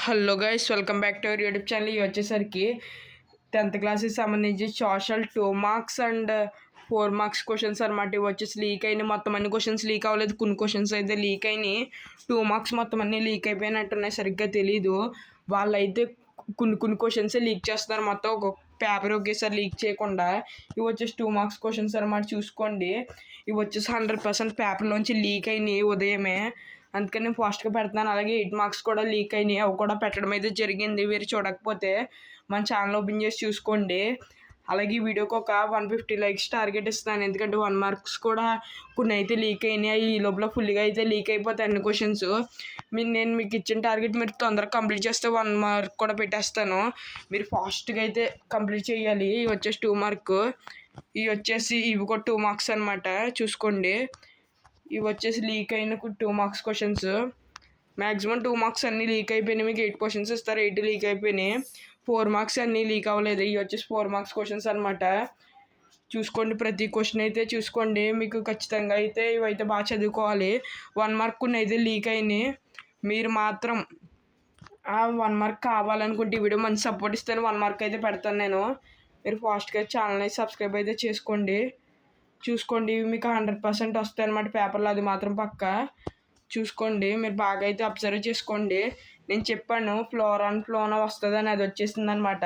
Hello guys, welcome back to our YouTube channel. ఇవి వచ్చేసరికి 10th క్లాస్కి సంబంధించి social 2 marks and 4 marks questions అనమాట. ఇవి వచ్చేసి లీక్ అయినాయి. మొత్తం అన్ని క్వశ్చన్స్ లీక్ అవ్వలేదు, కొన్ని క్వశ్చన్స్ అయితే లీక్ అయినాయి. 2 మార్క్స్ మొత్తం అన్నీ లీక్ అయిపోయినట్టున్నాయి, సరిగ్గా తెలీదు. వాళ్ళైతే కొన్ని క్వశ్చన్సే లీక్ చేస్తున్నారు, మొత్తం ఒక పేపర్ ఒకేసారి లీక్ చేయకుండా. ఇవి వచ్చేసి 2 మార్క్స్ క్వశ్చన్స్ అనమాట. చూసుకోండి, ఇవి వచ్చేసి 100% పేపర్లోంచి లీక్ అయినాయి ఉదయమే, అందుకని నేను ఫాస్ట్గా పెడుతున్నాను. అలాగే 8 మార్క్స్ కూడా లీక్ అయినాయి, అవి కూడా పెట్టడం అయితే జరిగింది. మీరు చూడకపోతే మన ఛానల్ ఓపెన్ చేసి చూసుకోండి. అలాగే ఈ వీడియోకి ఒక 150 లైక్స్ టార్గెట్ ఇస్తాను, ఎందుకంటే 1 మార్క్స్ కూడా కొన్ని అయితే లీక్ అయినాయి. ఈ లోపల ఫుల్గా అయితే లీక్ అయిపోతాయి అన్ని క్వశ్చన్స్. నేను మీకు ఇచ్చిన టార్గెట్ మీరు తొందరగా కంప్లీట్ చేస్తే 1 మార్క్ కూడా పెట్టేస్తాను. మీరు ఫాస్ట్గా అయితే కంప్లీట్ చేయాలి. ఇవి వచ్చేసి 2 మార్క్, ఇవి కూడా 2 మార్క్స్ అనమాట. చూసుకోండి, ఇవి వచ్చేసి లీక్ అయిన 2 మార్క్స్ క్వశ్చన్స్. మ్యాక్సిమం 2 మార్క్స్ అన్నీ లీక్ అయిపోయినాయి. మీకు 8 క్వశ్చన్స్ ఇస్తారు, 8 లీక్ అయిపోయినాయి. 4 మార్క్స్ అన్నీ లీక్ అవ్వలేదు. ఇవి వచ్చేసి 4 మార్క్స్ క్వశ్చన్స్ అనమాట. చూసుకోండి, ప్రతి క్వశ్చన్ అయితే చూసుకోండి. మీకు ఖచ్చితంగా అయితే ఇవైతే బాగా చదువుకోవాలి. 1 మార్క్ కొన్ని అయితే లీక్ అయినాయి. మీరు మాత్రం ఆ 1 మార్క్ కావాలనుకుంటే ఈ వీడియో మంచి సపోర్ట్ ఇస్తాను, 1 మార్క్ అయితే పెడతాను నేను. మీరు ఫాస్ట్గా ఛానల్ అయితే సబ్స్క్రైబ్ అయితే చేసుకోండి. చూసుకోండి, మీకు 100% వస్తాయి అన్నమాట పేపర్లో, అది మాత్రం పక్కా. చూసుకోండి, మీరు బాగా అయితే అబ్జర్వ్ చేసుకోండి. నేను చెప్పాను ఫ్లోనా వస్తుందని, అది వచ్చేసింది అనమాట.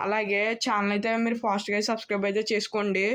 అలాగే ఛానల్ అయితే మీరు ఫాస్ట్గా సబ్స్క్రైబ్ అయితే చేసుకోండి.